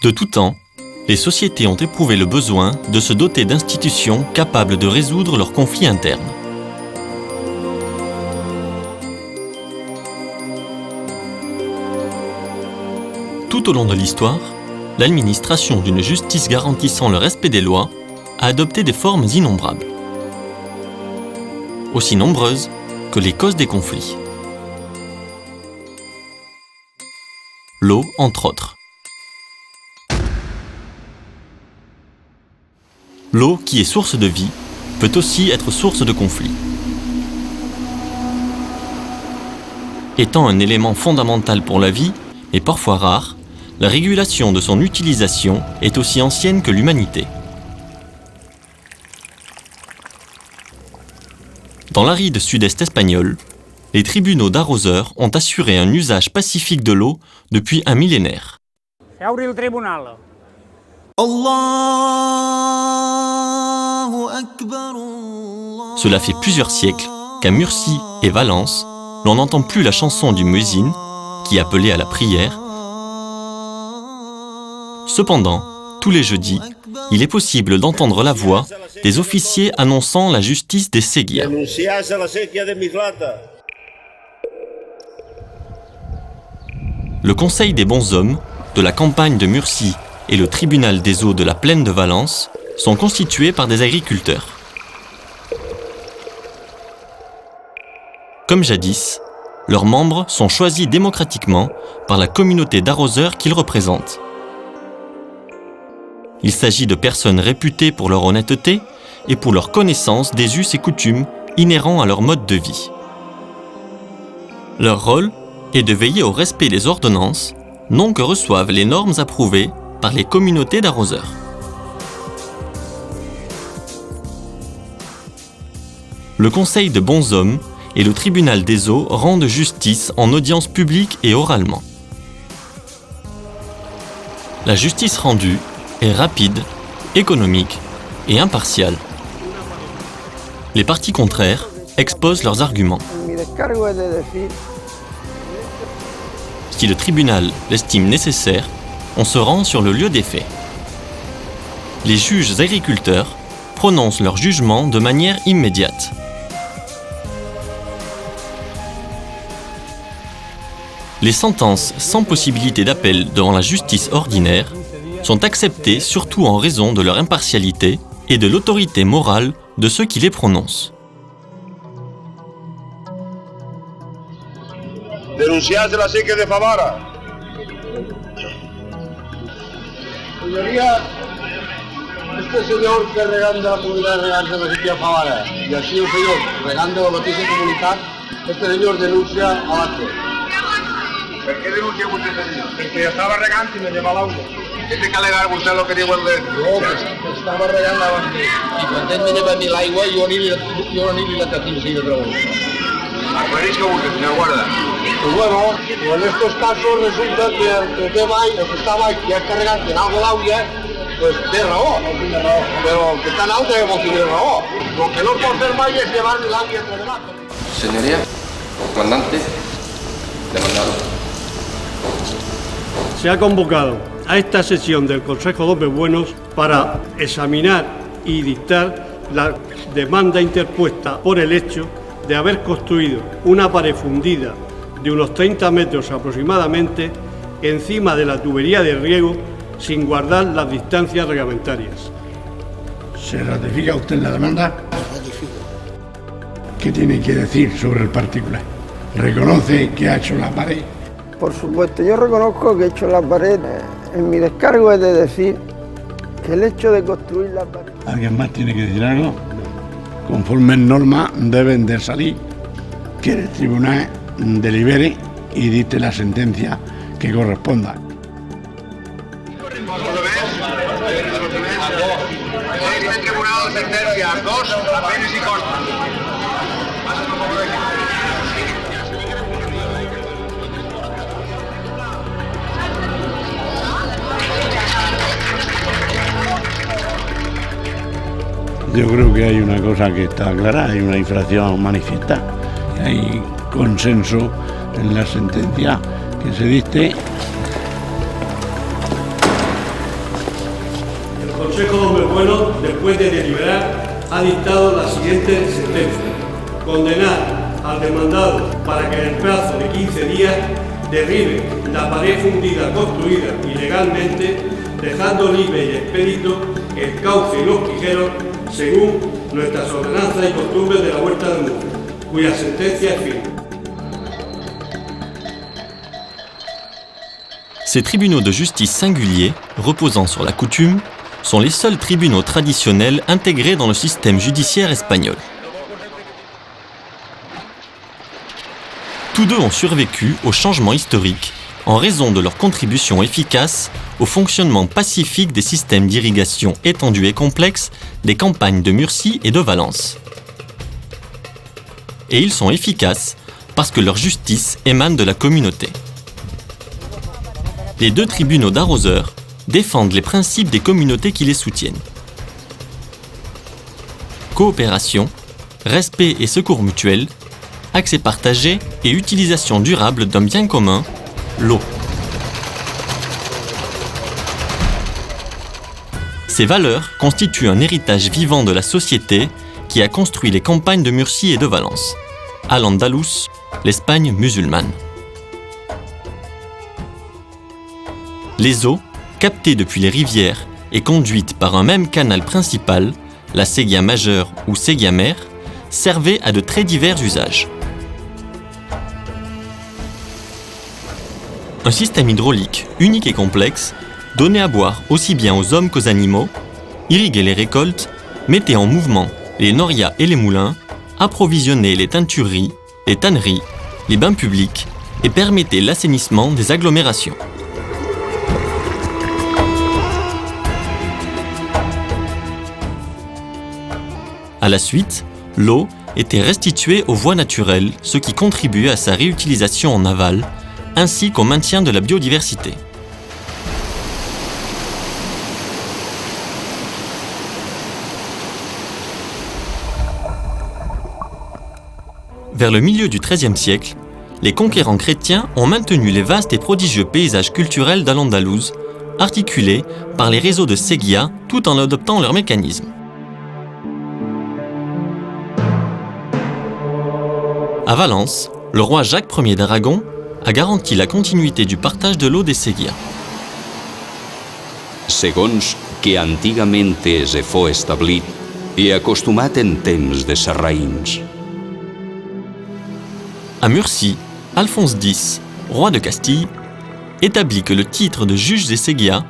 De tout temps, les sociétés ont éprouvé le besoin de se doter d'institutions capables de résoudre leurs conflits internes. Tout au long de l'histoire, l'administration d'une justice garantissant le respect des lois a adopté des formes innombrables, aussi nombreuses que les causes des conflits. L'eau, entre autres. L'eau, qui est source de vie, peut aussi être source de conflits. Étant un élément fondamental pour la vie, et parfois rare, la régulation de son utilisation est aussi ancienne que l'humanité. Dans l'aride sud-est espagnol, les tribunaux d'arroseurs ont assuré un usage pacifique de l'eau depuis un millénaire. Cela fait plusieurs siècles qu'à Murcie et Valence, l'on n'entend plus la chanson du muezzin, qui appelait à la prière. Cependant, tous les jeudis, il est possible d'entendre la voix des officiers annonçant la justice des séquies. Le Conseil des bons hommes de la campagne de Murcie et le tribunal des eaux de la plaine de Valence sont constitués par des agriculteurs. Comme jadis, leurs membres sont choisis démocratiquement par la communauté d'arroseurs qu'ils représentent. Il s'agit de personnes réputées pour leur honnêteté et pour leur connaissance des us et coutumes inhérents à leur mode de vie. Leur rôle est de veiller au respect des ordonnances, non que reçoivent les normes approuvées par les communautés d'arroseurs. Le Conseil de bons hommes et le tribunal des eaux rendent justice en audience publique et oralement. La justice rendue est rapide, économique et impartiale. Les parties contraires exposent leurs arguments. Si le tribunal l'estime nécessaire, on se rend sur le lieu des faits. Les juges agriculteurs prononcent leur jugement de manière immédiate. Les sentences sans possibilité d'appel devant la justice ordinaire sont acceptées surtout en raison de leur impartialité et de l'autorité morale de ceux qui les prononcent. Denunciaste la sequía de Favara. Señoría, este señor que reganda podrá regarse la sequía de Favara. Y así el señor, regando lo que se comunicar, este señor denuncia a Vázquez. ¿Por qué denuncia usted, señor? Porque yo estaba regando y me lleva el agua. Tiene que alegar usted lo que dijo el de... No, que estaba regando a Vázquez. Y cuando él me lleva a mí el agua, yo ni la catimos y de trabajo. Aclarisca usted, señor guarda. Pues bueno, en estos casos resulta que el tema el que estaba aquí a cargar en algo el agua, pues de rabó. Pero que tan alto debemos tener rabó. Lo que no puedo hacer más es llevar el agua entre debajo. Señoría, comandante, demandado. Se ha convocado a esta sesión del Consejo de Hombres Buenos para examinar y dictar la demanda interpuesta por el hecho de haber construido una pared fundida de unos 30 metros aproximadamente encima de la tubería de riego sin guardar las distancias reglamentarias. ¿Se ratifica usted la demanda? ¿Qué tiene que decir sobre el particular? ¿Reconoce que ha hecho la pared? Por supuesto, yo reconozco que he hecho la pared. En mi descargo es de decir que el hecho de construir la pared... ¿Alguien más tiene que decir algo? Conforme norma deben de salir que el tribunal delibere y dicte la sentencia que corresponda. El tribunal de sentencia, 2, apenas y costas. Yo creo que hay una cosa que está clara, hay una infracción manifiesta, hay consenso en la sentencia que se dicte. Consejo de Hombres Buenos, después de deliberar, ha dictado la siguiente sentencia: condenar al demandado para que en el plazo de 15 días derribe la pared fundida construida ilegalmente, dejando libre y expedito el cauce y los quijeros según nuestras ordenanzas y costumbres de la Huerta de Murcia, cuya sentencia es firme. Ces tribunaux de justice singuliers, reposant sur la coutume, sont les seuls tribunaux traditionnels intégrés dans le système judiciaire espagnol. Tous deux ont survécu au changement historique en raison de leur contribution efficace au fonctionnement pacifique des systèmes d'irrigation étendus et complexes des campagnes de Murcie et de Valence. Et ils sont efficaces parce que leur justice émane de la communauté. Les deux tribunaux d'arroseurs défendent les principes des communautés qui les soutiennent. Coopération, respect et secours mutuels, accès partagé et utilisation durable d'un bien commun, l'eau. Ces valeurs constituent un héritage vivant de la société qui a construit les campagnes de Murcie et de Valence, Al-Andalus, l'Espagne musulmane. Les eaux, captées depuis les rivières et conduites par un même canal principal, la Séguia majeure ou Séguia mère, servaient à de très divers usages. Un système hydraulique unique et complexe donnait à boire aussi bien aux hommes qu'aux animaux, irriguait les récoltes, mettait en mouvement les norias et les moulins, approvisionnait les teintureries, les tanneries, les bains publics et permettait l'assainissement des agglomérations. À la suite, l'eau était restituée aux voies naturelles, ce qui contribuait à sa réutilisation en aval, ainsi qu'au maintien de la biodiversité. Vers le milieu du XIIIe siècle, les conquérants chrétiens ont maintenu les vastes et prodigieux paysages culturels d'Al-Andalus, articulés par les réseaux de Séguia tout en adoptant leurs mécanismes. À Valence, le roi Jacques Ier d'Aragon a garanti la continuité du partage de l'eau des Séguia. Segons que antigamente se fou establit i acostumat en temps de sarraïns. À Murcie, Alphonse X, roi de Castille, établit que le titre de juge des Séguia,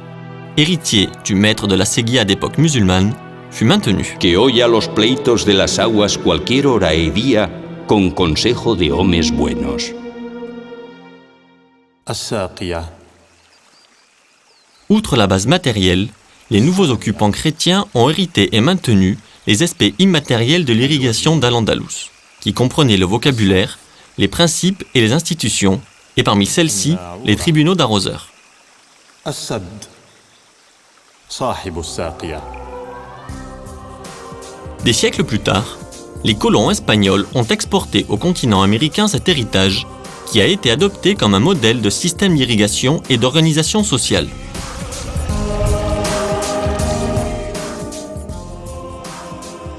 héritier du maître de la Séguia d'époque musulmane, fut maintenu. Que oya los pleitos de las aguas cualquier hora y día con consejo de hombres buenos. Outre la base matérielle, les nouveaux occupants chrétiens ont hérité et maintenu les aspects immatériels de l'irrigation d'Al-Andalus, qui comprenaient le vocabulaire, les principes et les institutions, et parmi celles-ci, les tribunaux d'arroseurs. Des siècles plus tard, les colons espagnols ont exporté au continent américain cet héritage, qui a été adopté comme un modèle de système d'irrigation et d'organisation sociale.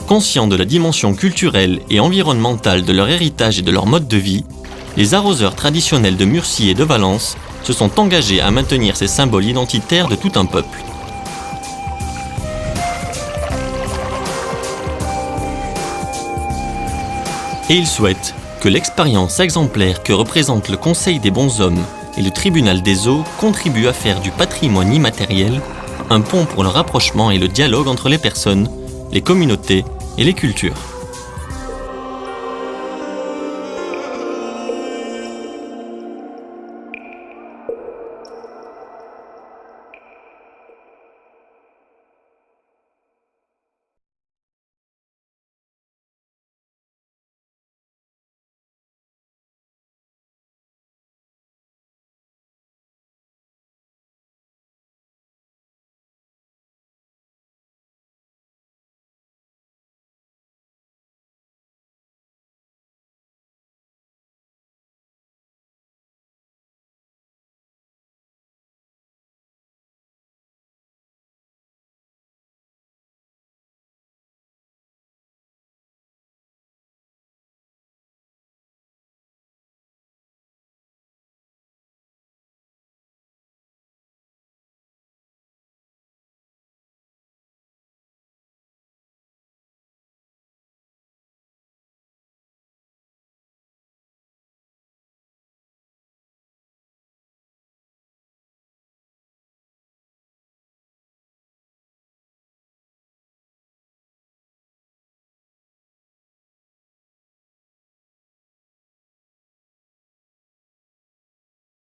Conscients de la dimension culturelle et environnementale de leur héritage et de leur mode de vie, les arroseurs traditionnels de Murcie et de Valence se sont engagés à maintenir ces symboles identitaires de tout un peuple. Et ils souhaitent que l'expérience exemplaire que représente le Conseil des bons hommes et le Tribunal des eaux contribue à faire du patrimoine immatériel un pont pour le rapprochement et le dialogue entre les personnes, les communautés et les cultures.